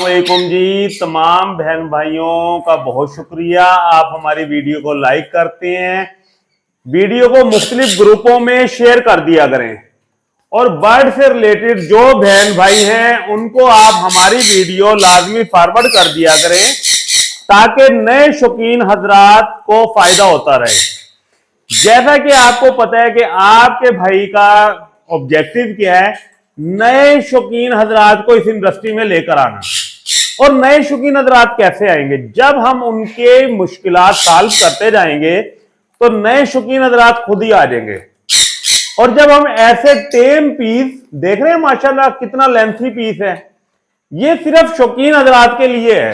वालेकुम जी। तमाम बहन भाइयों का बहुत शुक्रिया, आप हमारी वीडियो को लाइक करते हैं। वीडियो को मुख्तलिफ ग्रुपों में शेयर कर दिया करें और बर्ड से रिलेटेड जो बहन भाई हैं उनको आप हमारी वीडियो लाजमी फॉरवर्ड कर दिया करें ताकि नए शौकीन हजरात को फायदा होता रहे। जैसा कि आपको पता है कि आपके भाई का ऑब्जेक्टिव क्या है, नए शौकीन हजरात को इस इंडस्ट्री में लेकर आना। और नए शौकीन हजरात कैसे आएंगे? जब हम उनके मुश्किलात सॉल्व करते जाएंगे तो नए शौकीन हजरात खुद ही आ जाएंगे। और जब हम ऐसे टेम पीस देख रहे हैं, माशाल्लाह कितना लेंथी पीस है, ये सिर्फ शौकीन हजरात के लिए है।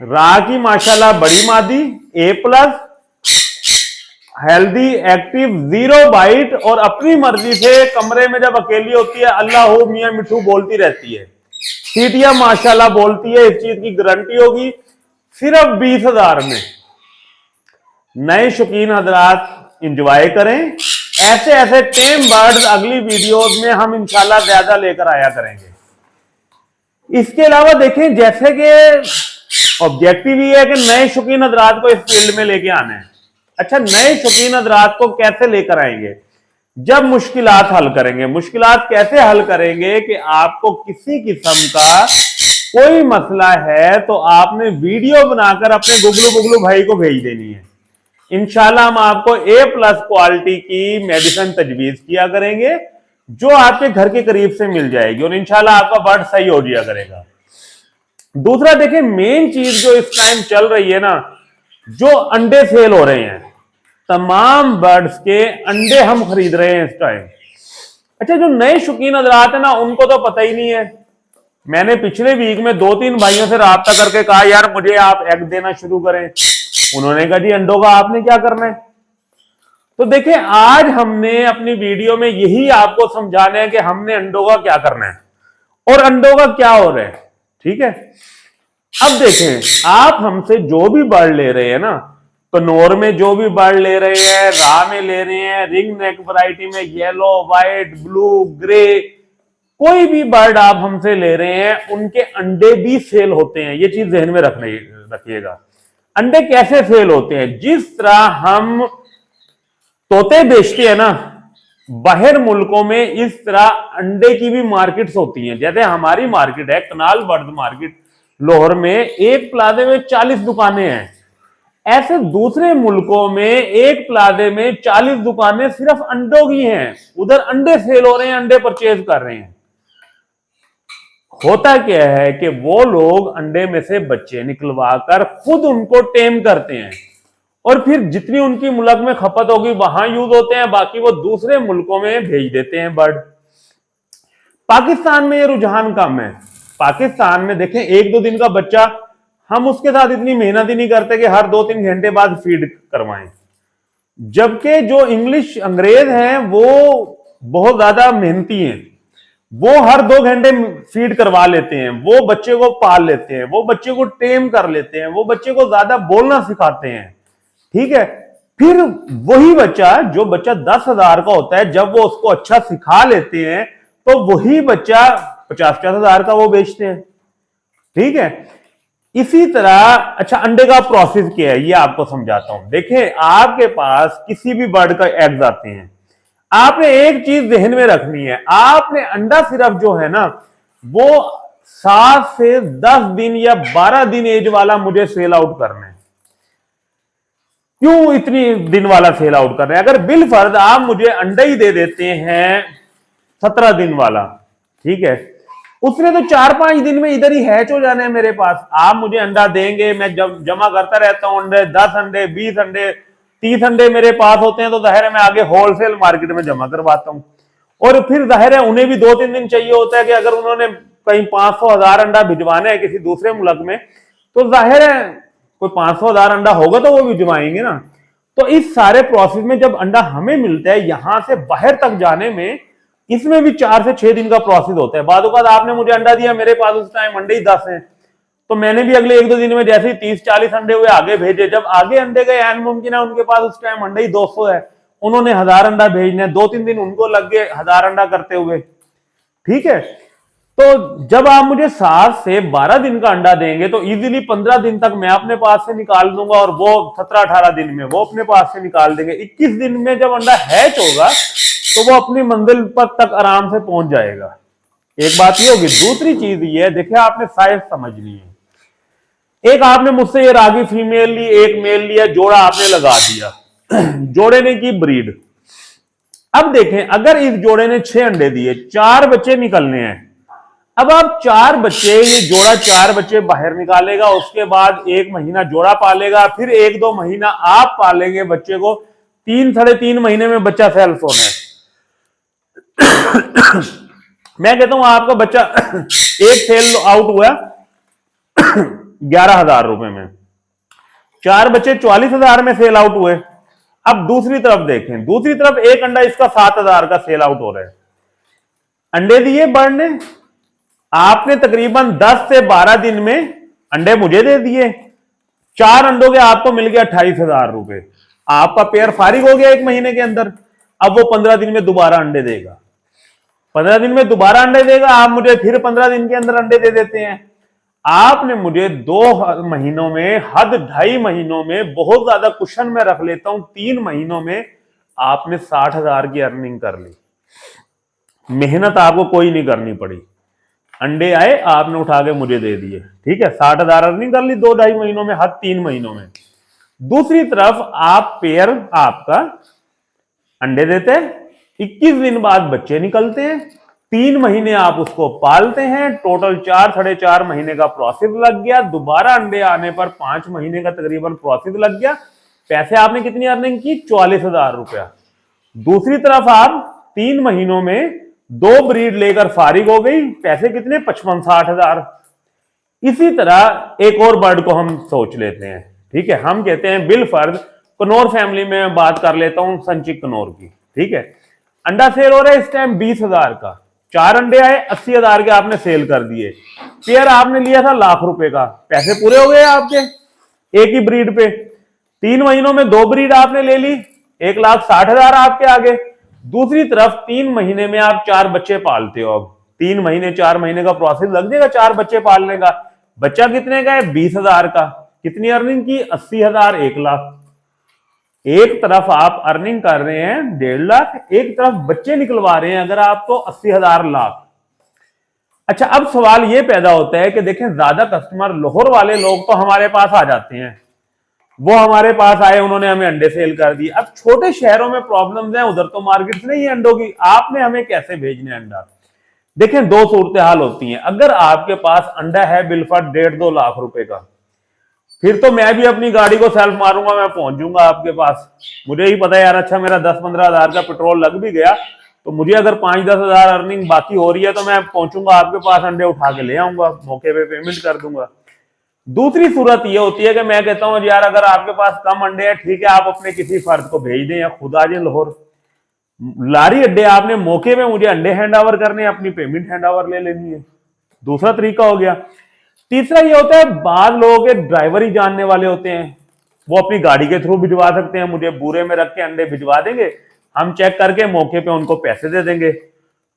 राह की माशाल्लाह बड़ी मादी A+, हेल्दी, एक्टिव, 0 बाइट और अपनी मर्जी से कमरे में जब अकेली होती है अल्लाह हो मियां मिठू बोलती रहती है। सीटियां माशाल्लाह बोलती है, इस चीज की गारंटी होगी। सिर्फ 20,000 में नए शौकीन हजरात इंजॉय करें। ऐसे ऐसे टेम बर्ड्स अगली वीडियोस में हम इंशाल्लाह ज्यादा लेकर आया करेंगे। इसके अलावा देखें, जैसे कि ऑब्जेक्टिव ये है कि नए शौकीन हजरात को इस फील्ड में लेके आना है। अच्छा, नए शौकीन हजरात को कैसे लेकर आएंगे? जब मुश्किलात हल करेंगे। मुश्किलात कैसे हल करेंगे कि आपको किसी किस्म का कोई मसला है तो आपने वीडियो बनाकर अपने गुगलू गुगलू भाई को भेज देनी है। इंशाल्लाह हम आपको A+ क्वालिटी की मेडिसिन तजवीज किया करेंगे जो आपके घर के करीब से मिल जाएगी और इंशाल्लाह आपका बर्ड सही हो जाया करेगा। दूसरा देखें, मेन चीज जो इस टाइम चल रही है ना, जो अंडे सेल हो रहे हैं, तमाम बर्ड्स के अंडे हम खरीद रहे हैं इस टाइम। अच्छा, जो नए शौकीन हजरात है ना, उनको तो पता ही नहीं है। मैंने पिछले वीक में 2-3 भाइयों से राब्ता करके कहा यार मुझे आप एग देना शुरू करें। उन्होंने कहा जी अंडों का आपने क्या करना है। तो देखिए, आज हमने अपनी वीडियो में यही आपको समझाना है कि हमने अंडों का क्या करना है और अंडों का क्या हो रहा है। ठीक है, अब देखें, आप हमसे जो भी बर्ड ले रहे हैं ना, कनौर में जो भी बर्ड ले रहे हैं, राह में ले रहे हैं, रिंग नेक वैरायटी में येलो, व्हाइट, ब्लू, ग्रे, कोई भी बर्ड आप हमसे ले रहे हैं, उनके अंडे भी सेल होते हैं। ये चीज ध्यान में रखिएगा। अंडे कैसे सेल होते हैं? जिस तरह हम तोते बेचते हैं ना बाहर मुल्कों में, इस तरह अंडे की भी मार्केट्स होती हैं। जैसे हमारी मार्केट है कनाल बर्ड मार्केट लाहौर में, एक प्लाजे में 40 दुकानें हैं। ऐसे दूसरे मुल्कों में एक प्लाजे में 40 दुकानें सिर्फ अंडों की हैं। उधर अंडे सेल हो रहे हैं, अंडे परचेज कर रहे हैं। होता क्या है कि वो लोग अंडे में से बच्चे निकलवा कर खुद उनको टेम करते हैं और फिर जितनी उनकी मुल्क में खपत होगी वहां यूज होते हैं, बाकी वो दूसरे मुल्कों में भेज देते हैं बर्ड। पाकिस्तान में ये रुझान कम है। पाकिस्तान में देखें, 1-2 दिन का बच्चा, हम उसके साथ इतनी मेहनत ही नहीं करते कि हर 2-3 घंटे बाद फीड करवाएं। जबकि जो इंग्लिश अंग्रेज हैं वो बहुत ज्यादा मेहनती हैं। वो हर 2 घंटे फीड करवा लेते हैं, वो बच्चे को पाल लेते हैं, वो बच्चे को टेम कर लेते हैं, वो बच्चे को ज्यादा बोलना सिखाते हैं। ठीक है, फिर वही बच्चा, जो बच्चा 10,000 का होता है, जब वो उसको अच्छा सिखा लेते हैं तो वही बच्चा 50,000 का वो बेचते हैं। ठीक है, इसी तरह अच्छा, अंडे का प्रोसेस क्या है ये आपको समझाता हूं। देखिए, आपके पास किसी भी बर्ड का एग्स आते हैं, आपने एक चीज ध्यान में रखनी है, आपने अंडा सिर्फ जो है ना वो 7 से 10 दिन या 12 दिन एज वाला मुझे सेल आउट करना है। क्यों इतनी दिन वाला सेल आउट कर रहे हैं? अगर बिल फर्ज आप मुझे अंडा ही दे देते हैं 17 दिन वाला, ठीक है, उसने तो 4-5 दिन में इधर ही हैच हो जाना है मेरे पास। आप मुझे अंडा देंगे, मैं जब जमा करता रहता हूं अंडे, 10 अंडे, 20 अंडे, 30 अंडे मेरे पास होते हैं, तो जाहिर है मैं आगे होलसेल मार्केट में जमा करवाता हूं। और फिर जाहिर है उन्हें भी 2-3 दिन चाहिए होता है कि अगर उन्होंने कहीं 500,000 अंडा भिजवाना है किसी दूसरे मुल्क में, तो जाहिर है कोई 500,000 अंडा होगा तो वो भिजवाएंगे ना। तो इस सारे प्रोसेस में जब अंडा हमें मिलता है, यहां से बाहर तक जाने में इसमें भी 4 से 6 दिन का प्रोसेस होता है। बाद आपने मुझे अंडा दिया, मेरे पास उस टाइम अंडे ही 10 हैं, तो मैंने भी अगले 1-2 दिन में जैसे ही 30-40 अंडे हुए आगे भेजे। जब आगे अंडे गए, एन मुमकिन है उनके पास उस टाइम अंडे ही 200 है, उन्होंने 1000 अंडा भेजने, 2-3 दिन उनको लग गए 1000 अंडा करते हुए। ठीक है, तो जब आप मुझे 7 से 12 दिन का अंडा देंगे तो इजीली 15 दिन तक मैं अपने पास से निकाल दूंगा और वो 17-18 दिन में वो अपने पास से निकाल देंगे। 21 दिन में जब अंडा हैच होगा तो वो अपनी मंजिल पर तक आराम से पहुंच जाएगा। एक बात ये होगी। दूसरी चीज ये है, देखिए आपने साइज समझनी है। एक आपने मुझसे ये रागी फीमेल ली, एक मेल लिया, जोड़ा आपने लगा दिया, जोड़े ने की ब्रीड। अब देखें, अगर इस जोड़े ने 6 अंडे दिए, 4 बच्चे निकलने हैं। अब आप 4 बच्चे, ये जोड़ा 4 बच्चे बाहर निकालेगा, उसके बाद 1 महीना जोड़ा पालेगा, फिर 1-2 महीना आप पालेंगे बच्चे को, 3-3.5 महीने में बच्चा सेल्फ होना है। मैं कहता हूं आपका बच्चा एक सेल आउट हुआ 11,000 रुपए में, 4 बच्चे 40,000 में सेल आउट हुए। अब दूसरी तरफ देखें, दूसरी तरफ एक अंडा इसका 7,000 का सेल आउट हो रहा है। अंडे दिए बर्ड ने, आपने तकरीबन 10 से 12 दिन में अंडे मुझे दे दिए, 4 अंडों के आपको मिल गया 28,000 रुपए। आपका पेयर फारिग हो गया 1 महीने के अंदर। अब वो 15 दिन में दोबारा अंडे देगा, 15 दिन में दोबारा अंडे देगा, आप मुझे फिर 15 दिन के अंदर अंडे दे देते हैं। आपने मुझे 2 महीनों में, हद 2.5 महीनों में, बहुत ज्यादा कुशन में रख लेता हूं 3 महीनों में आपने 60,000 की अर्निंग कर ली। मेहनत आपको कोई नहीं करनी पड़ी, अंडे आए आपने उठा के मुझे दे दिए, ठीक है। 60,000 अर्निंग कर ली 2-2.5 महीनों में, हद 3 महीनों में। दूसरी तरफ आप पेयर आपका अंडे देते हैं, 21 दिन बाद बच्चे निकलते हैं, 3 महीने आप उसको पालते हैं, टोटल 4-4.5 महीने का प्रोसेस लग गया। दोबारा अंडे आने पर 5 महीने का तकरीबन प्रोसेस लग गया। पैसे आपने कितनी अर्निंग की? 44,000 रुपया। दूसरी तरफ आप 3 महीनों में 2 ब्रीड लेकर फारिग हो गई, पैसे कितने? 55-60,000। इसी तरह एक और बर्ड को हम सोच लेते हैं, ठीक है। हम कहते हैं बिल फर्ज, कनौर फैमिली में बात कर लेता हूं, संचिक कनौर की, ठीक है। अंडा सेल हो रहा है इस टाइम 20,000 का, 4 अंडे आए, 80,000 के आपने सेल कर दिए। पेयर आपने लिया था लाख रुपए का, पैसे पूरे हो गए आपके एक ही ब्रीड पे। 3 महीनों में 2 ब्रीड आपने ले ली, 1,60,000 आपके आगे। दूसरी तरफ 3 महीने में आप 4 बच्चे पालते हो। अब 3 महीने 4 महीने का प्रोसेस लग जाएगा 4 बच्चे पालने का। बच्चा कितने का है? 20,000 का। कितनी अर्निंग की? 80,000, 1 लाख। एक तरफ आप अर्निंग कर रहे हैं 1.5 लाख, एक तरफ बच्चे निकलवा रहे हैं अगर आप, तो 80,000 लाख। अच्छा, अब सवाल यह पैदा होता है कि देखें, ज्यादा कस्टमर लाहौर वाले लोग तो हमारे पास आ जाते हैं, वो हमारे पास आए, उन्होंने हमें अंडे सेल कर दिए। अब छोटे शहरों में प्रॉब्लम्स हैं, उधर तो मार्केट नहीं है अंडों की, आपने हमें कैसे भेजने अंडा? देखें, 2 सूरत हाल होती हैं। अगर आपके पास अंडा है बिलफर्ड 1.5-2 लाख रुपए का, फिर तो मैं भी अपनी गाड़ी को सेल्फ मारूंगा, मैं पहुंच जाऊंगा आपके पास। मुझे ही पता है यार, अच्छा मेरा 10-15 हजार का पेट्रोल लग भी गया तो मुझे अगर 5-10 हजार अर्निंग बाकी हो रही है तो मैं पहुंचूंगा आपके पास, अंडे उठा के ले आऊंगा, मौके पे पेमेंट कर दूंगा। दूसरी सूरत यह होती है कि मैं कहता हूं यार, अगर आपके पास कम अंडे हैं, ठीक है, आप अपने किसी फर्द को भेज दें या खुद आ जाए लाहौर, लारी अड्डे आपने मौके में मुझे अंडे हैंड ओवर करने, अपनी पेमेंट हैंड ओवर ले लेनी है। दूसरा तरीका हो गया। तीसरा ये होता है, बाद लोगों के ड्राइवर ही जानने वाले होते हैं, वो अपनी गाड़ी के थ्रू भिजवा सकते हैं, मुझे बोरे में रख के अंडे भिजवा देंगे, हम चेक करके मौके पे उनको पैसे दे देंगे।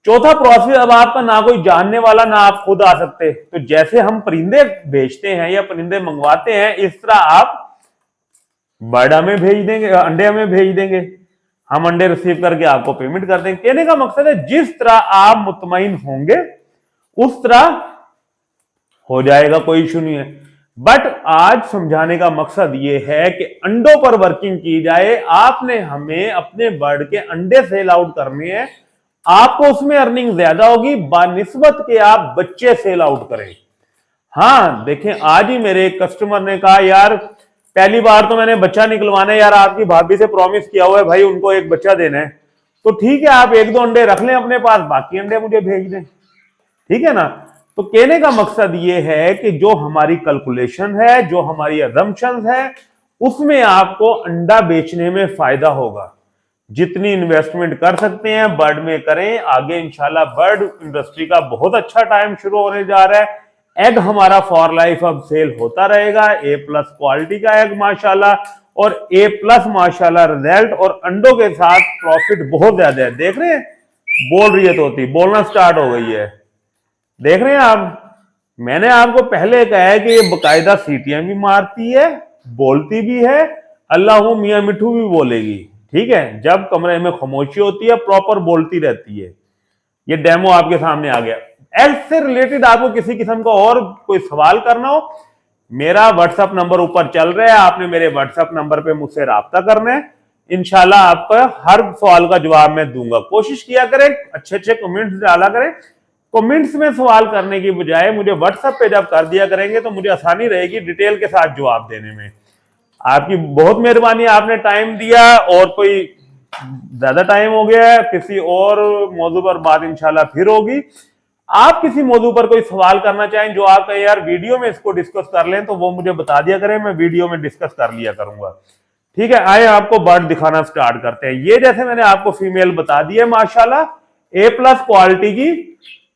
चौथा प्रोसेस, अब आपका ना कोई जानने वाला, ना आप खुद आ सकते, तो जैसे हम परिंदे बेचते हैं या परिंदे मंगवाते हैं, इस तरह आप बर्ड हमें भेज देंगे, अंडे हमें भेज देंगे, हम अंडे रिसीव करके आपको पेमेंट कर देंगे। कहने का मकसद है, जिस तरह आप मुतमईन होंगे उस तरह हो जाएगा, कोई इशू नहीं है। बट आज समझाने का मकसद यह है कि अंडों पर वर्किंग की जाए। आपने हमें अपने बर्ड के अंडे सेल आउट करने हैं, आपको उसमें अर्निंग ज्यादा होगी बानिस्बत के आप बच्चे सेल आउट करें। हाँ देखें, आज ही मेरे एक कस्टमर ने कहा, यार पहली बार तो मैंने बच्चा निकलवाना है, यार आपकी भाभी से प्रॉमिस किया हुआ है भाई, उनको एक बच्चा देना है, तो ठीक है आप 1-2 अंडे रख लें अपने पास, बाकी अंडे मुझे भेज दें, ठीक है ना। तो कहने का मकसद यह है कि जो हमारी कैलकुलेशन है, जो हमारी अजम्पशंस है, उसमें आपको अंडा बेचने में फायदा होगा। जितनी इन्वेस्टमेंट कर सकते हैं बर्ड में करें। आगे इंशाल्लाह बर्ड इंडस्ट्री का बहुत अच्छा टाइम शुरू होने जा रहा है। एग हमारा फॉर लाइफ अब सेल होता रहेगा, A+ क्वालिटी का एग माशाल्लाह, और A+ माशाल्लाह रिजल्ट, और अंडों के साथ प्रॉफिट बहुत ज्यादा है। देख रहे हैं, बोल रही है तोती, बोलना स्टार्ट हो गई है, देख रहे हैं आप, मैंने आपको पहले कहा है कि ये बकायदा सीटियां भी मारती है, बोलती भी है, अल्लाह मियां मिठू भी बोलेगी। ठीक है, जब कमरे में खामोशी होती है प्रॉपर बोलती रहती है। ये डेमो आपके सामने आ गया। एल्स से रिलेटेड आपको किसी किस्म का और कोई सवाल करना हो, मेरा व्हाट्सएप नंबर ऊपर चल रहा है, आपने मेरे व्हाट्सएप नंबर पे मुझसे राब्ता करना है। इंशाल्लाह आपका हर सवाल का जवाब मैं दूंगा। कोशिश किया करें, अच्छे अच्छे कमेंट्स डाला करें। कमेंट्स में सवाल करने की बजाय मुझे व्हाट्सएप पे जब कर दिया करेंगे तो मुझे आसानी रहेगी डिटेल के साथ जवाब देने में। आपकी बहुत मेहरबानी, आपने टाइम दिया। और कोई ज्यादा टाइम हो गया है, किसी और मौजू पर बात इंशाल्लाह फिर होगी। आप किसी मौजू पर कोई सवाल करना चाहें जो आप यार वीडियो में इसको डिस्कस कर लें तो वो मुझे बता दिया करें, मैं वीडियो में डिस्कस कर लिया करूंगा। ठीक है, आए आपको बर्ड दिखाना स्टार्ट करते हैं। ये जैसे मैंने आपको फीमेल बता दी है माशाल्लाह, A+ क्वालिटी की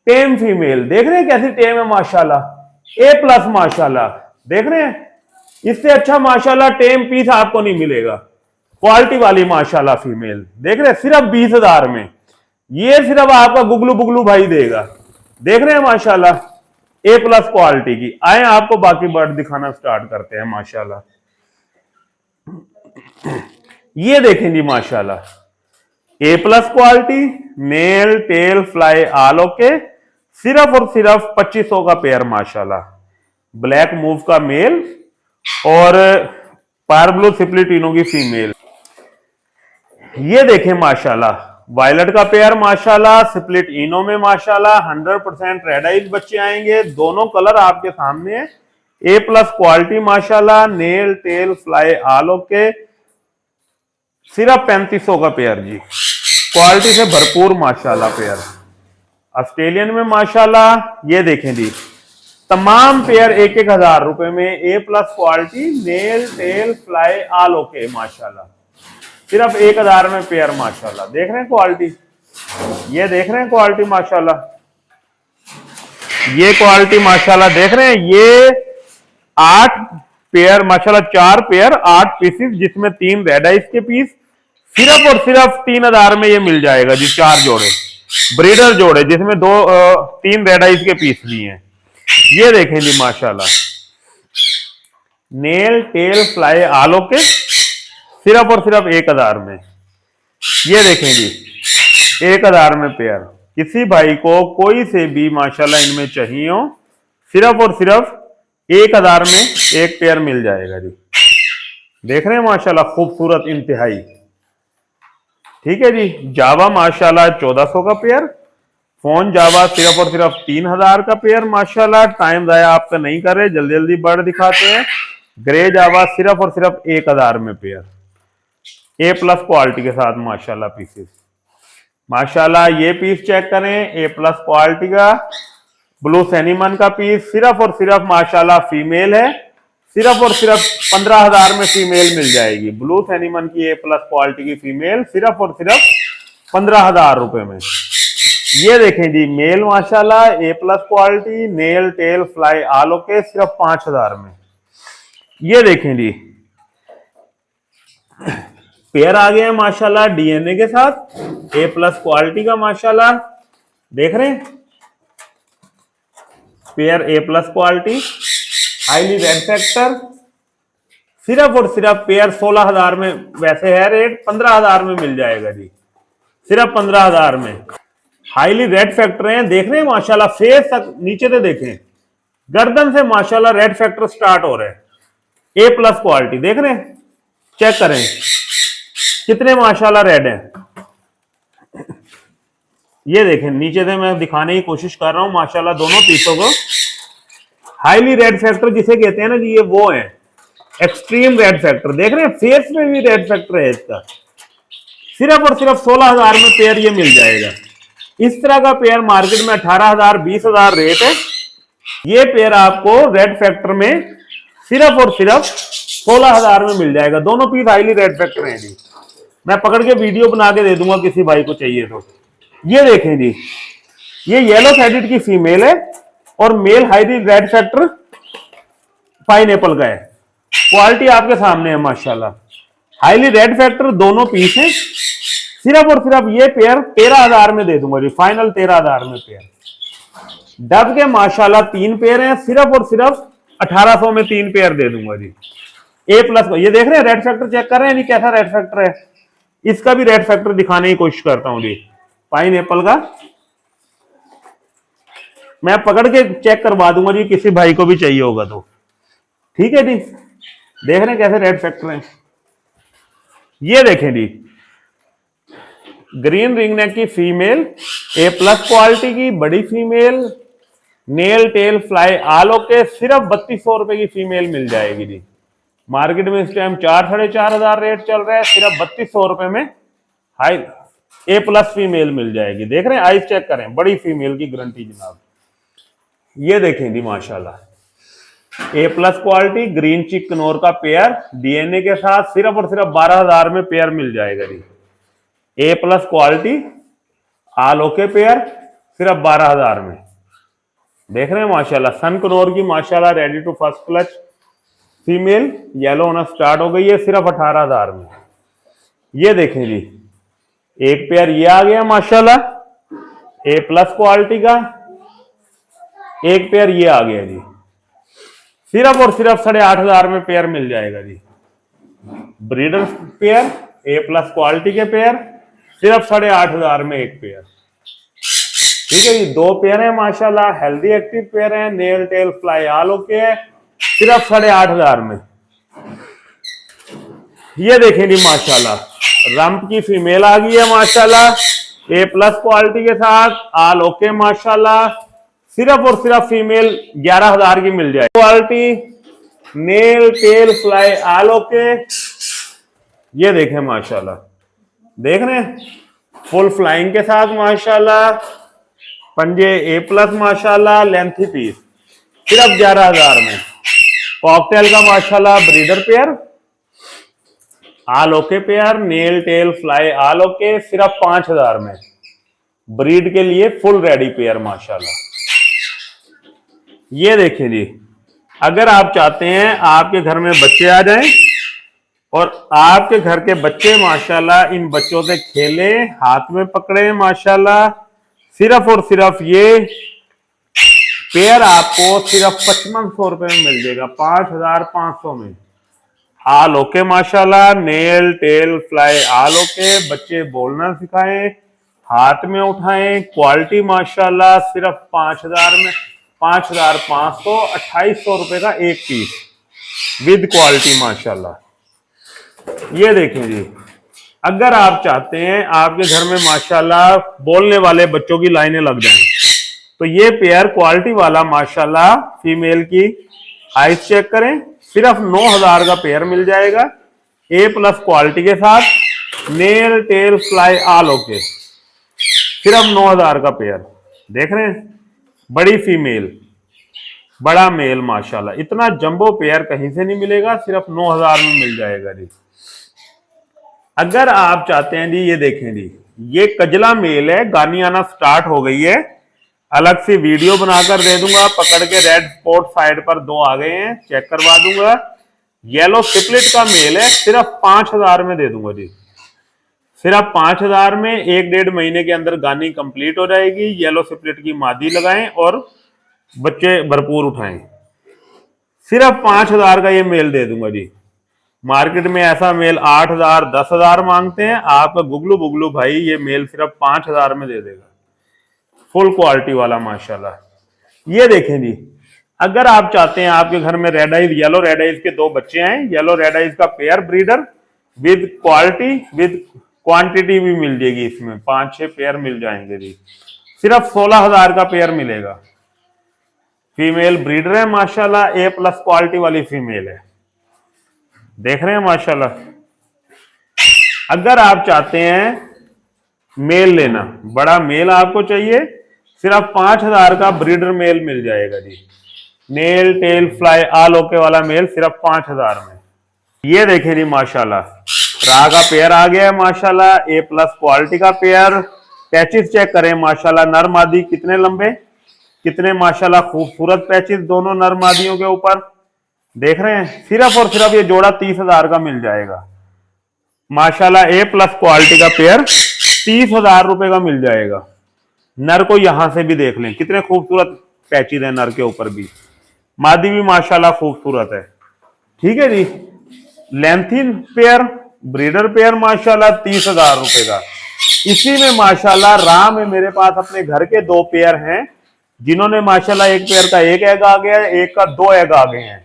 टेम फीमेल। देख रहे हैं कैसी टेम है माशाल्लाह, A+ माशाल्लाह। देख रहे हैं, इससे अच्छा माशाल्लाह टेम पीस आपको नहीं मिलेगा। क्वालिटी वाली माशाल्लाह फीमेल। देख रहे हैं, सिर्फ 20,000 में ये सिर्फ आपका गुगलू बुगलू भाई देगा। देख रहे हैं माशाल्लाह, A+ क्वालिटी की। आए आपको बाकी बर्ड दिखाना स्टार्ट करते हैं माशाल्लाह। ये देखें जी माशाल्लाह, A+ quality, mail tell fly all okay, सिर्फ और सिर्फ 2500 का पेयर माशाल्लाह। ब्लैक मूव का मेल और पायर ब्लू सिप्लिटिनो की फीमेल। ये देखें माशाल्लाह, वायलेट का पेयर माशाल्लाह, स्प्लिट इनो में माशाल्लाह 100% रेड आइज बच्चे आएंगे। दोनों कलर आपके सामने है। A+ क्वालिटी माशाल्लाह, nail tail fly all okay, सिर्फ 3500 का पेयर जी। क्वालिटी से भरपूर माशाल्लाह पेयर। ऑस्ट्रेलियन में माशाल्लाह ये देखें जी, तमाम पेयर 1,000 रुपए में। A+ quality, nail tail fly all okay माशाल्लाह, सिर्फ 1,000 में पेयर माशाल्लाह। देख रहे हैं क्वालिटी, ये देख रहे हैं क्वालिटी माशाल्लाह, ये क्वालिटी माशाल्लाह। देख रहे हैं, ये 8 पेयर माशाल्लाह, 4 पेयर 8 पीसेस, जिसमें 3 रेड आइस के पीस। सिर्फ और सिर्फ 3,000 में ये मिल जाएगा जी। 4 जोड़े ब्रीडर जोड़े, जिसमें 3 रेड आइस के पीस भी हैं। ये देखें जी माशाल्लाह, nail tail fly all okay, सिर्फ और सिर्फ 1,000 में। ये देखें जी, 1,000 में पेयर। किसी भाई को कोई से भी माशाल्लाह इनमें चाहिए हो, सिर्फ और सिर्फ 1,000 में एक पेयर मिल जाएगा जी। देख रहे हैं माशाल्लाह, खूबसूरत इंतहाई। ठीक है जी, जावा माशाल्लाह 1,400 का पेयर। फोन जावा सिर्फ और सिर्फ 3,000 का पेयर माशाल्लाह। टाइम जाया आपका नहीं कर रहे, जल्दी जल्दी बर्ड दिखाते हैं। ग्रे जावा सिर्फ और सिर्फ 1,000 में पेयर, A+ क्वालिटी के साथ माशाल्लाह पीसेस माशाल्लाह। ये पीस चेक करें, A+ क्वालिटी का ब्लू सैनिमन का पीस, सिर्फ और सिर्फ माशाल्लाह फीमेल है। सिर्फ और सिर्फ 15,000 में फीमेल मिल जाएगी। ब्लू सैनिमन की A+ क्वालिटी की फीमेल सिर्फ और सिर्फ 15,000 रुपए में। ये देखें जी, मेल माशाल्लाह A+ quality, nail tail fly all okay, सिर्फ 5,000 में। ये देखें जी, पेयर आ गए हैं माशाल्लाह DNA के साथ, A+ क्वालिटी का माशाल्लाह। देख रहे हैं, pair A+ quality, highly red factor. सिर्फ और सिर्फ पेयर 16,000 में, वैसे है रेट 15,000 में मिल जाएगा जी। सिर्फ 15,000 में हाईली रेड फैक्टर हैं। देख रहे हैं माशाल्लाह, फेस तक नीचे से देखें, गर्दन से माशाल्लाह रेड फैक्टर स्टार्ट हो रहे हैं। A+ क्वालिटी देख रहे हैं, चेक करें कितने माशाल्लाह रेड हैं। ये देखें, नीचे से मैं दिखाने की कोशिश कर रहा हूं माशाल्लाह दोनों पीसों को। हाईली रेड फैक्टर जिसे कहते हैं ना जी, ये वो है एक्सट्रीम रेड फैक्टर। देख रहे हैं, फेस में भी रेड फैक्टर है इसका। सिर्फ और सिर्फ 16,000 में पेयर ये मिल जाएगा। इस तरह का पेयर मार्केट में 18,000 20,000 रेट है। ये पेयर आपको रेड फैक्टर में सिर्फ और सिर्फ 16,000 में मिल जाएगा। दोनों पीस हाईली रेड फैक्टर हैं जी। मैं पकड़ के वीडियो बना के दे दूंगा किसी भाई को चाहिए तो। ये देखें जी, ये येलो साइडेड की फीमेल है और male highly red factor pineapple का है। क्वालिटी आपके सामने है माशाल्लाह, हाईली रेड फैक्टर दोनों पीस हैं। सिर्फ और सिर्फ ये पेयर 13,000 में दे दूंगा जी, फाइनल 13,000 में पेयर। डब के माशाल्लाह 3 पेयर हैं, सिर्फ और सिर्फ 1800 में 3 पेयर दे दूंगा जी। ए प्लस, ये देख रहे हैं रेड फैक्टर चेक कर रहे हैं जी, कैसा रेड फैक्टर है। इसका भी रेड फैक्टर दिखाने की कोशिश करता हूं जी। पाइन एप्पल का मैं पकड़ के चेक करवा दूंगा जी, किसी भाई को भी चाहिए होगा तो। ठीक है जी, देख रहे हैं कैसे रेड फैक्टर हैं। ये देखें जी, ग्रीन रिंग नेक की फीमेल, ए प्लस क्वालिटी की बड़ी female, nail tail fly all okay, सिर्फ 3200 रुपए की फीमेल मिल जाएगी जी। मार्केट में इस टाइम 4-4.5 रेट चल रहा है, सिर्फ 3200 रुपए में हाई ए प्लस फीमेल मिल जाएगी। देख रहे हैं, आइस चेक करें, बड़ी फीमेल की गारंटी जनाब। ये देखें जी माशाल्लाह, ए प्लस क्वालिटी ग्रीन चिक कनौर का पेयर डीएनए के साथ, सिर्फ और सिर्फ 12,000 में पेयर मिल जाएगा जी। A plus quality all okay pair सिर्फ 12,000 में। देख रहे हैं माशाल्लाह, सन कनौर की माशाल्लाह ready to first clutch female yellow होना स्टार्ट हो गई है, सिर्फ 18,000 में। ये देखें जी, एक पेयर ये आ गया माशाल्लाह ए प्लस क्वालिटी का, एक पेयर ये आ गया जी, सिर्फ और सिर्फ 8,500 में पेयर मिल जाएगा जी। Breeder pair A plus quality के पेयर सिर्फ 8,500 में एक पेयर। ठीक है जी, 2 पेयर है माशाल्लाह, हेल्दी एक्टिव पेयर है, nail tail fly all okay है, सिर्फ 8,500 में। ये देखें जी माशाल्लाह, रंप की फीमेल आ गई है माशाल्लाह, ए प्लस क्वालिटी के साथ आल ओके माशाल्लाह, सिर्फ और सिर्फ फीमेल 11,000 की मिल जाए। Quality nail tail fly all okay, ये देखें माशाल्लाह, देख रहे हैं फुल फ्लाइंग के साथ माशाल्लाह, पंजे ए प्लस माशाल्लाह, लेंथी पीस सिर्फ 11,000 में। कॉकटेल का माशाल्लाह ब्रीडर पेयर आल okay pair, nail tail fly all okay, सिर्फ 5,000 में। ब्रीड के लिए फुल रेडी पेयर माशाल्लाह। ये देखिए जी, अगर आप चाहते हैं आपके घर में बच्चे आ जाएं और आपके घर के बच्चे माशाल्लाह इन बच्चों से खेलें, हाथ में पकड़े माशाल्लाह, सिर्फ और सिर्फ ये पेयर आपको सिर्फ 5500 रुपए में मिल जाएगा, 5,500 में। आल ओके माशाल्लाह, nail tail fly all okay, बच्चे बोलना सिखाएं, हाथ में उठाएं, क्वालिटी माशाल्लाह सिर्फ 5,000 में, 5,500, 2,800 रुपए का एक पीस विद क्वालिटी माशाल्लाह। ये देखें जी, अगर आप चाहते हैं आपके घर में माशाल्लाह बोलने वाले बच्चों की लाइनें लग जाएं, तो ये पेयर क्वालिटी वाला माशाल्लाह फीमेल की आइस चेक करें, सिर्फ 9,000 का पेयर मिल जाएगा, ए प्लस क्वालिटी के साथ, nail tail fly all okay, सिर्फ 9,000 का पेयर। देख रहे हैं, बड़ी फीमेल बड़ा मेल माशाल्लाह, इतना जंबो पेयर कहीं से नहीं मिलेगा, सिर्फ 9,000 में मिल जाएगा जी। अगर आप चाहते हैं जी, ये देखें जी, ये कजला मेल है, गानी आना स्टार्ट हो गई है, अलग से वीडियो बनाकर दे दूंगा। पकड़ के रेड स्पॉट साइड पर 2 आ गए हैं, चेक करवा दूंगा। येलो सिपलेट का मेल है, सिर्फ 5,000 में दे दूंगा जी, सिर्फ 5,000 में। 1-1.5 महीने के अंदर गानी कंप्लीट हो जाएगी। येलो सिपलेट की मादी लगाएं और बच्चे भरपूर उठाएं, सिर्फ 5,000 का ये मेल दे दूंगा जी। मार्केट में ऐसा मेल 8,000 10,000 मांगते हैं, आपका गुगलू बुगलू भाई ये मेल सिर्फ 5,000 में दे देगा, फुल क्वालिटी वाला माशाल्लाह। ये देखें जी, अगर आप चाहते हैं आपके घर में red eyes yellow red eyes के 2 बच्चे हैं, येलो रेड आइज का pair breeder with quality with quantity भी मिल जाएगी, इसमें 5-6 पेयर मिल जाएंगे जी, सिर्फ 16,000 का पेयर मिलेगा। फीमेल ब्रीडर है माशाल्लाह, ए प्लस क्वालिटी वाली फीमेल है, देख रहे हैं माशाल्लाह। अगर आप चाहते हैं मेल लेना, बड़ा मेल आपको चाहिए, सिर्फ 5,000 का ब्रीडर मेल मिल जाएगा जी, nail tail fly all okay वाला मेल सिर्फ 5,000 में। ये देखें जी माशाल्लाह, रा का पेयर आ गया है माशाल्लाह, ए प्लस क्वालिटी का पेयर। पैचेस चेक करें माशाल्लाह, नर मादी कितने लंबे, कितने माशाल्लाह खूबसूरत पैचेस दोनों नर मादियों के ऊपर, देख रहे हैं। सिर्फ और सिर्फ ये जोड़ा 30,000 का मिल जाएगा माशाल्लाह, ए प्लस क्वालिटी का पेयर 30,000 रुपए का मिल जाएगा। नर को यहां से भी देख लें, कितने खूबसूरत पैची है नर के ऊपर भी। मादी भी माशाल्लाह खूबसूरत है। ठीक है जी। लेंथिन पेयर, ब्रीडर पेयर माशाल्लाह 30,000 रुपए का। इसी में माशाल्लाह राम है मेरे पास अपने घर के 2 पेयर हैं, जिन्होंने माशाल्लाह एक पेयर का 1 एग आ गया है, एक का 2 एग आ गए हैं।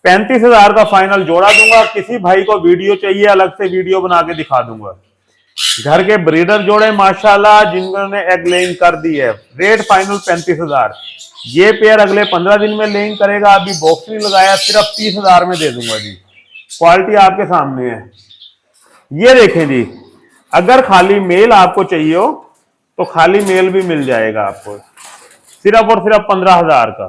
35,000 का फाइनल जोड़ा दूंगा। किसी भाई को वीडियो चाहिए अलग से वीडियो बना के दिखा दूंगा। घर के ब्रीडर जोड़े माशाल्लाह जिन्होंने एग लेइंग कर दी है, रेट फाइनल 35,000। ये पेयर अगले 15 दिन में लेइंग करेगा। अभी बॉक्स नहीं लगाया, सिर्फ 30,000 में दे दूंगा जी। क्वालिटी आपके सामने है। ये देखें जी, अगर खाली मेल आपको चाहिए हो तो खाली मेल भी मिल जाएगा आपको, सिर्फ और सिर्फ 15,000 का।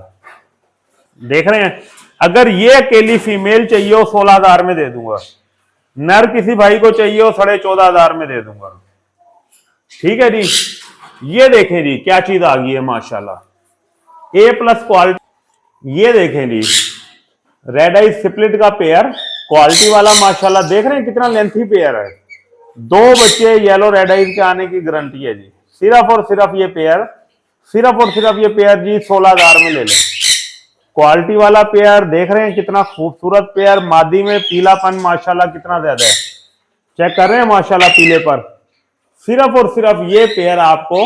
देख रहे हैं। अगर ये अकेली फीमेल चाहिए हो 16,000 में दे दूंगा। नर किसी भाई को चाहिए हो 14,500 में दे दूंगा। ठीक है जी। ये देखें जी क्या चीज आ गई है माशाल्लाह, A+ क्वालिटी। ये देखें जी, रेड आई स्प्लिट का पेयर, क्वालिटी वाला माशाल्लाह। देख रहे हैं कितना लेंथी पेयर है। 2 बच्चे येलो रेड आइज के आने की गारंटी है जी। सिर्फ और सिर्फ ये पेयर, सिर्फ और सिर्फ ये पेयर जी 16,000 में ले लें। क्वालिटी वाला पेयर देख रहे हैं कितना खूबसूरत पेयर। मादी में पीलापन माशाल्लाह कितना ज्यादा है, चेक कर रहे हैं माशाल्लाह पीले पर। सिर्फ और सिर्फ ये पेयर आपको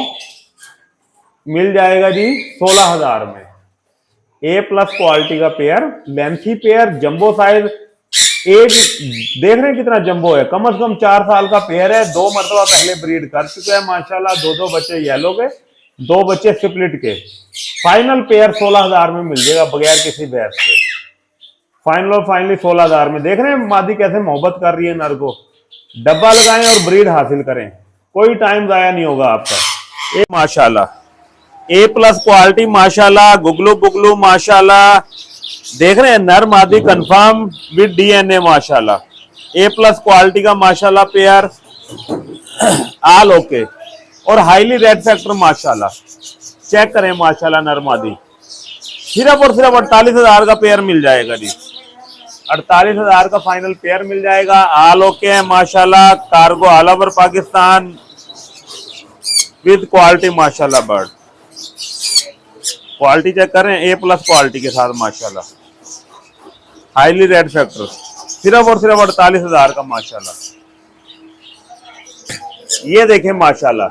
मिल जाएगा जी 16,000 में। A+ क्वालिटी का pair, lengthy pair, jumbo size. एक देख रहे हैं कितना जंबो है, कम से कम 4 साल का पेयर है। 2 मरतबा पहले ब्रीड कर चुके हैं माशाल्लाह। 2 बच्चे येलो के, 2 बच्चे स्प्लिट के। फाइनल पेयर 16,000 में मिल जाएगा बगैर किसी बहस के। फाइनल और फाइनली 16,000 में। देख रहे हैं मादी कैसे मोहब्बत कर रही है नर को। डब्बा लगाएं और ब्रीड हासिल करें, कोई टाइम जाया नहीं होगा आपका। ये माशाल्लाह A+ क्वालिटी माशाल्लाह, गुगलू बुगलू माशाल्लाह। देख रहे हैं नर मादी कंफर्म विद DNA माशाल्लाह। A+ क्वालिटी का माशाल्लाह पेयर, आल ओके और हाईली रेड फैक्टर माशाल्लाह। चेक करें माशाल्लाह नर मादी। सिर्फ और सिर्फ 48,000 का पेयर मिल जाएगा जी। 48,000 का फाइनल पेयर मिल जाएगा। आल ओके है माशाल्लाह। Cargo all over Pakistan with quality माशाल्लाह। बर्ड क्वालिटी चेक करें A+ क्वालिटी के साथ माशाल्लाह, हाईली रेड फैक्टर। सिर्फ और सिर्फ 48,000 का माशाल्लाह। ये देखें माशाल्लाह,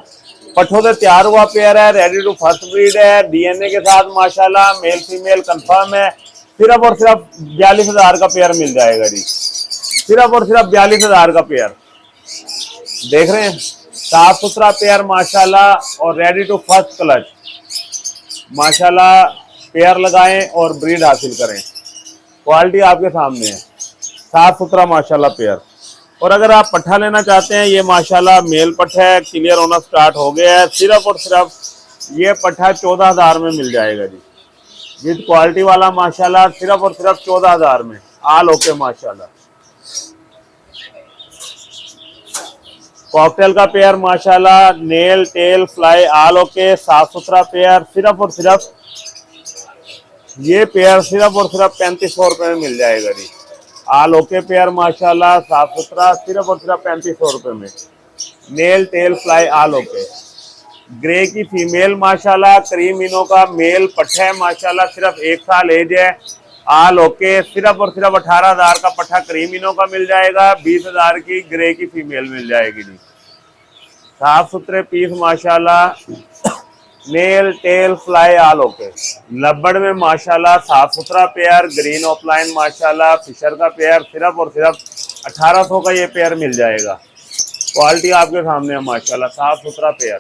पट्ठों से तैयार हुआ पेयर है, रेडी टू फर्स्ट ब्रीड है, DNA के साथ माशाल्लाह। मेल फीमेल कंफर्म है। सिर्फ और सिर्फ 42,000 का पेयर मिल जाएगा जी। सिर्फ और सिर्फ 42,000 का पेयर। देख रहे हैं साफ सुथरा पेयर माशाल्लाह और रेडी टू फर्स्ट क्लच माशाल्लाह। पेयर लगाएं और ब्रीड हासिल करें। क्वालिटी आपके सामने है, साफ सुथरा माशाल्लाह पेयर। और अगर आप पट्ठा लेना चाहते हैं, ये माशाल्लाह मेल पट्ठा है, क्लियर होना स्टार्ट हो गया है। सिर्फ और सिर्फ ये पट्ठा 14,000 में मिल जाएगा जी। विद क्वालिटी वाला माशाल्लाह, सिर्फ और सिर्फ 14,000 में। आल ओके माशाल्लाह। कॉकटेल का पेयर माशाल्लाह, nail tail fly all okay, साफ सुथरा पेयर। सिर्फ और सिर्फ ये पेयर सिर्फ और सिर्फ 3500 रुपए में मिल जाएगा जी। आल ओके पेयर माशाल्लाह, साफ सुथरा। सिर्फ और सिर्फ 3500 रुपए में। Nail tail fly all okay. Grey की फीमेल माशाल्लाह, क्रीम इनो का मेल पट्ठा है माशाल्लाह। सिर्फ 1 साल एज है। आल ओके। सिर्फ और सिर्फ 18,000 का पट्ठा क्रीम इनो का मिल जाएगा। 20,000 की ग्रे की फीमेल मिल जाएगी जी। साफ सुथरे पीस माशाल्लाह, nail tail fly all okay. लब्बड़ में माशाल्लाह साफ सुथरा पेयर, ग्रीन ऑफलाइन माशाल्लाह, फिशर का पेयर। सिर्फ और सिर्फ 1800 का ये पेयर मिल जाएगा। क्वालिटी आपके सामने है माशाल्लाह, साफ सुथरा पेयर।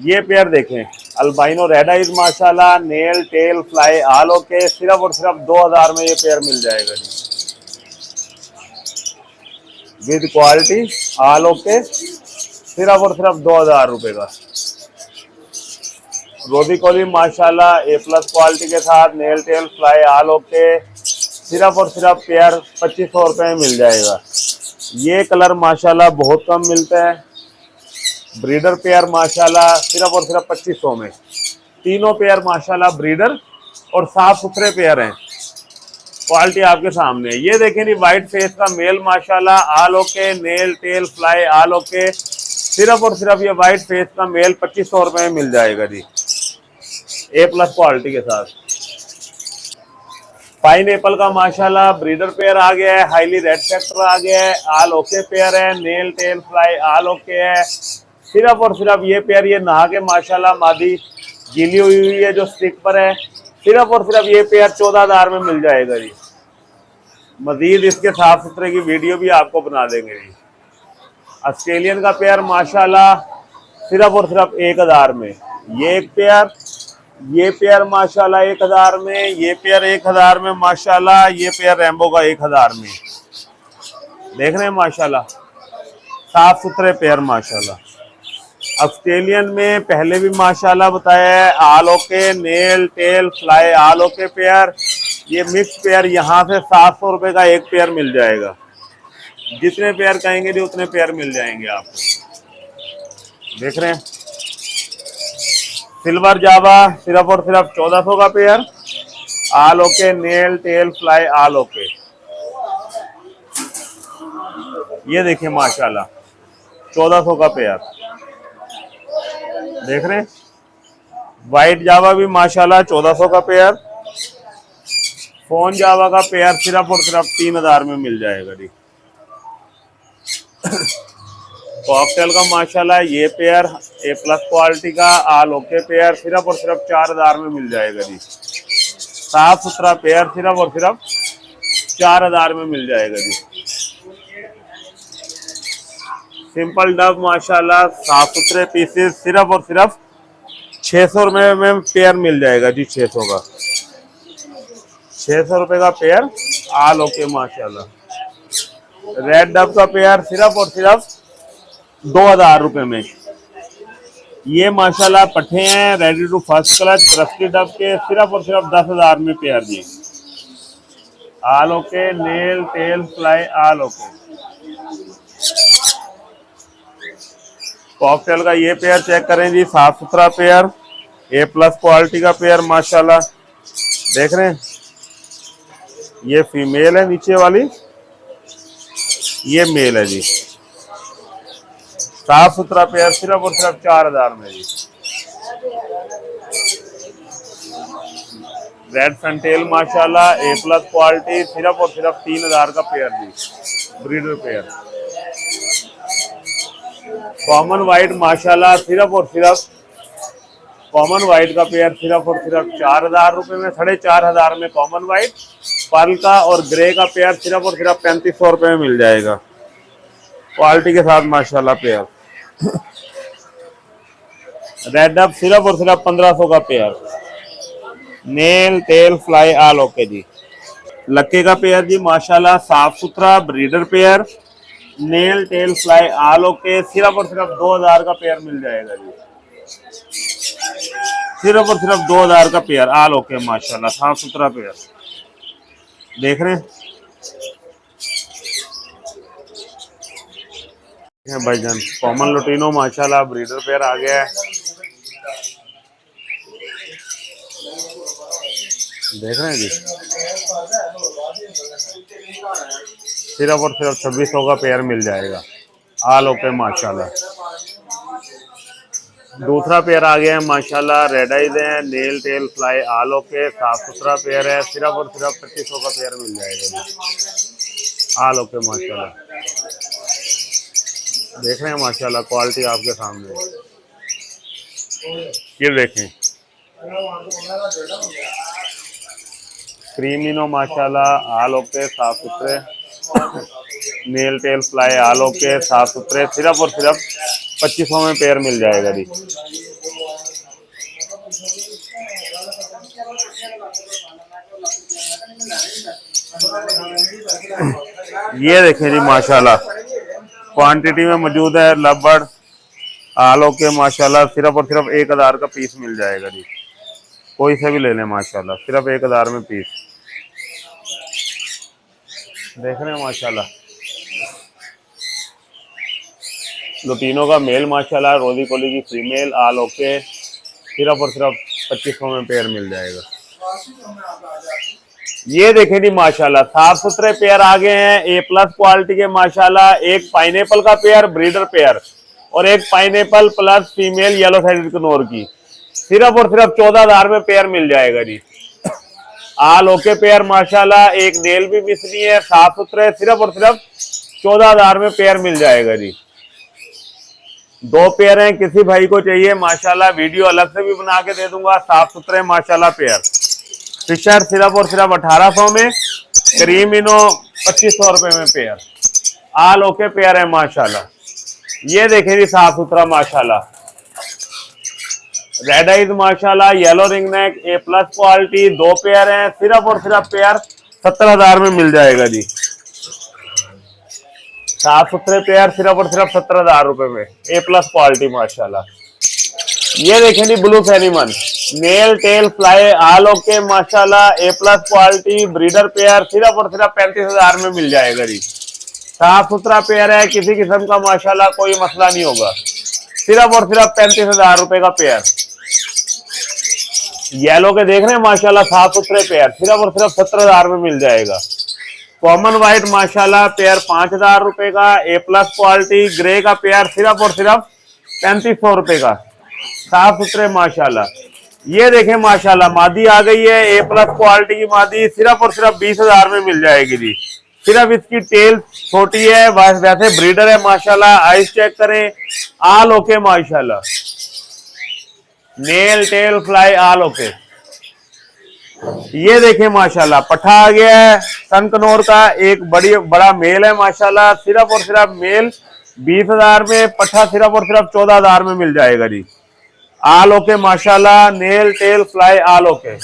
ये पेयर देखें, अल्बाइनो रेड आइज माशाल्लाह, nail tail fly all okay. सिर्फ और सिर्फ 2,000 में ये पेयर मिल जाएगा जी। विद क्वालिटी आल ओके, सिर्फ और सिर्फ 2,000 रुपए का। रोबी कोली माशाल्लाह, A+ क्वालिटी के साथ, nail tail fly all okay. सिर्फ और सिर्फ पेयर 2500 रुपए में मिल जाएगा। ये कलर माशाल्लाह बहुत कम मिलता है। ब्रीडर पेयर माशाल्लाह सिर्फ और सिर्फ 2500 में। तीनों पेयर माशाल्लाह ब्रीडर और साफ सुथरे पेयर हैं। क्वालिटी आपके सामने है। ये देखें जी, व्हाइट फेस का मेल माशाल्लाह, आल okay, nail tail fly all okay. सिर्फ और सिर्फ ये व्हाइट फेस का मेल 2500 रुपए में मिल जाएगा जी। ए प्लस क्वालिटी के साथ। पाइनएप्पल का माशाल्लाह ब्रीडर पेयर आ गया है, हाईली रेड फैक्टर आ गया है, आल ओके पेयर है, nail tail fly all okay है। सिर्फ और सिर्फ ये पेयर ये नहा के माशाल्लाह मादी गीली हुई है जो स्टिक पर है। सिर्फ और सिर्फ ये पेयर 14,000 में मिल जाएगा जी। मजीद इसके साफ सुथरे की वीडियो भी आपको बना देंगे जी। ऑस्ट्रेलियन का पेयर माशाल्लाह सिर्फ और सिर्फ 1,000 में। ये एक पेयर, ये पेयर माशाल्लाह 1,000 में, ये पेयर 1,000 में माशाल्लाह, ये पेयर रैम्बो का 1,000 में। देख रहे हैं माशाल्लाह साफ सुथरे पेयर माशाल्लाह। ऑस्ट्रेलियन में पहले भी माशाल्लाह बताया है, आल okay nail tail fly all okay pair. ये मिक्स पेयर यहाँ से 700 रुपये का एक पेयर मिल जाएगा। जितने पेयर कहेंगे जी उतने पेयर मिल जाएंगे आपको। देख रहे हैं सिल्वर जावा सिर्फ और सिर्फ 1400 का पेयर, आल okay nail tail fly all okay. ये देखिए माशाल्लाह 1400 का पेयर। देख रहे हैं वाइट जावा भी माशाल्लाह 1400 का पेयर। फोन जावा का पेयर सिर्फ और सिर्फ 3,000 में मिल जाएगा जी। कॉकटेल का माशाल्लाह ये पेयर ए प्लस क्वालिटी का आल ओके पेयर सिर्फ और सिर्फ 4,000 में मिल जाएगा जी। साफ सुथरा पेयर सिर्फ और सिर्फ 4,000 में मिल जाएगा जी। सिंपल डब माशाल्लाह साफ सुथरे पीसेस सिर्फ और सिर्फ 600 रुपये में पेयर मिल जाएगा जी। 600 का 600 रुपये का पेयर आल ओके माशाल्लाह। रेड डब का पेयर सिर्फ और सिर्फ 2,000 रुपये में। ये माशाल्लाह पट्टे हैं रेडी टू फर्स्ट क्लच रस्टी डब के सिर्फ और सिर्फ 10,000 में पेयर जी। All okay nail tail fly all okay. Cocktail का ये पेयर चेक करें जी, साफ सुथरा पेयर ए प्लस क्वालिटी का पेयर माशाल्लाह। देख रहे हैं ये फीमेल है नीचे वाली, ये मेल है जी। साफ सुथरा पेयर सिर्फ और सिर्फ 4,000 में जी। रेड फैंटेल माशाल्लाह ए प्लस क्वालिटी सिर्फ और सिर्फ 3,000 का पेयर जी। ब्रीडर पेयर कॉमन वाइट माशाल्लाह सिर्फ और सिर्फ कॉमन वाइट का पेयर सिर्फ और सिर्फ 4,000 रुपये में, 4,500 में कॉमन वाइट। पर्ल का और ग्रे का पेयर सिर्फ और सिर्फ 3,500 रुपये में मिल जाएगा क्वालिटी के साथ माशाल्लाह पेयर। रेड डब सिर्फ और सिर्फ 1,500 का pair. Nail tail fly all okay जी। लक्के का पेयर जी माशाल्लाह साफ सुथरा breeder pair nail tail fly all okay सिर्फ और सिर्फ 2,000 का पेयर मिल जाएगा जी। सिर्फ और सिर्फ 2,000 का पेयर आल ओके माशाल्लाह साफ सुथरा पेयर। देख रहे हैं भाईजान कॉमन लुटीनो माशाल्लाह ब्रीडर पेयर आ गया है। देख रहे हैं जी सिर्फ और सिर्फ 2600 का पेयर मिल जाएगा आल ओके माशाल्लाह। दूसरा पेयर आ गया है माशाल्लाह रेड आइज है nail tail fly all okay साफ सुथरा पेयर है सिर्फ और सिर्फ 2500 का पेयर मिल जाएगा जी आल ओके माशाल्लाह। देख रहे हैं माशाल्लाह क्वालिटी आपके सामने। ये देखें क्रीमिनो माशाल्लाह आल ओके साफ सुथरे nail tail fly all okay साफ सुथरे सिर्फ और सिर्फ 2500 में पेयर मिल जाएगा जी। ये देखें जी माशाल्लाह क्वांटिटी में मौजूद है लबड़ आल ओके माशाल्लाह सिर्फ और सिर्फ 1,000 का पीस मिल जाएगा जी। कोई से भी ले लें माशाल्लाह सिर्फ 1,000 में पीस। देख रहे हैं माशाल्लाह लुटीनो का मेल माशाल्लाह रोजी कोली की फीमेल आल ओके सिर्फ और सिर्फ 2500 में पेयर मिल जाएगा। ये देखें जी माशाल्लाह साफ सुथरे पेयर आ गए हैं ए प्लस क्वालिटी के माशाल्लाह। एक पाइनएप्पल का पेयर ब्रीडर पेयर और एक pineapple plus female yellow sided Knorr की सिर्फ और सिर्फ 14,000 में पेयर मिल जाएगा जी। आल ओके पेयर माशाल्लाह, एक नेल भी मिस नहीं है, साफ सुथरे, सिर्फ और सिर्फ 14,000 में पेयर मिल जाएगा जी। 2 पेयर हैं, किसी भाई को चाहिए माशाल्लाह वीडियो अलग से भी बना के दे दूंगा। साफ सुथरे माशाल्लाह पेयर। फिशर सिर्फ और सिर्फ 1800 में, क्रीम इनो 2500 रुपए में पेयर। आल ओके पेयर है माशाल्लाह। ये देखें जी साफ सुथरा माशाल्लाह, रेड आइज माशाल्लाह, येलो रिंग नेक ए प्लस क्वालिटी। 2 पेयर हैं, सिर्फ और सिर्फ पेयर 17,000 में मिल जाएगा जी। साफ सुथरे पेयर सिर्फ और सिर्फ 17,000 रुपए में, ए प्लस क्वालिटी माशाल्लाह। ये देखें जी ब्लू फेनीमन, nail tail fly all okay माशाल्लाह, A plus quality breeder pair, सिर्फ और सिर्फ 35,000 में मिल जाएगा जी। साफ सुथरा पेयर है, किसी किस्म का माशाल्लाह कोई मसला नहीं होगा। सिर्फ और सिर्फ 35,000 रुपए का पेयर। येलो के देख रहे हैं माशाल्लाह साफ सुथरे पेयर, सिर्फ और सिर्फ 17,000 में मिल जाएगा। कॉमन व्हाइट माशाल्लाह पेयर 5,000 रुपए का, ए प्लस क्वालिटी ग्रे का पेयर सिर्फ और सिर्फ 3500 रुपए का, साफ सुथरे माशाल्लाह। ये देखें माशाल्लाह मादी आ गई है, ए प्लस क्वालिटी की मादी, सिर्फ और सिर्फ 20,000 में मिल जाएगी जी। सिर्फ इसकी टेल छोटी है, वैसे ब्रीडर है माशाल्लाह। आइस चेक करें, आल ओके माशाल्लाह, nail tail fly all okay. ये देखें माशाल्लाह पठा आ गया है सनकनौर का, एक बड़ा मेल है माशाल्लाह। सिर्फ और सिर्फ मेल 20,000 में, पठा सिर्फ और सिर्फ 14,000 में मिल जाएगा जी। आल ओके माशाल्लाह, nail tail fly all okay.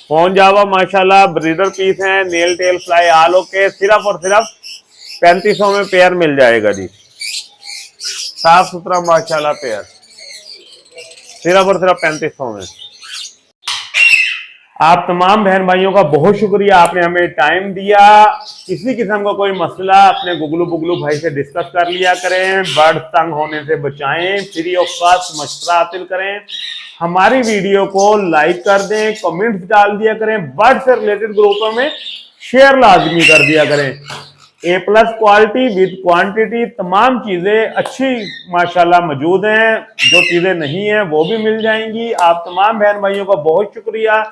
Fawn Java माशाल्लाह ब्रीडर पीस है, nail tail fly all okay, सिर्फ और सिर्फ 3500 में पेयर मिल जाएगा जी। साफ सुथरा माशाल्लाह पेयर, सिर्फ और सिर्फ 3500 में। आप तमाम बहन भाइयों का बहुत शुक्रिया, आपने हमें टाइम दिया। किसी किस्म का कोई मसला अपने गुगलू बुगलू भाई से डिस्कस कर लिया करें, बर्ड तंग होने से बचाएं, फ्री ऑफ कॉस्ट मशवरा हासिल करें। हमारी वीडियो को लाइक कर दें, कमेंट्स डाल दिया करें, बर्ड से रिलेटेड ग्रुपों में शेयर लाजमी कर दिया करें। ए प्लस क्वालिटी विद क्वांटिटी तमाम चीजें अच्छी माशाल्लाह मौजूद हैं, जो चीजें नहीं है वो भी मिल जाएंगी। आप तमाम बहन भाइयों का बहुत शुक्रिया,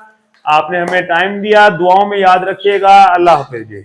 आपने हमें टाइम दिया। दुआओं में याद रखिएगा। अल्लाह हाफिज जी।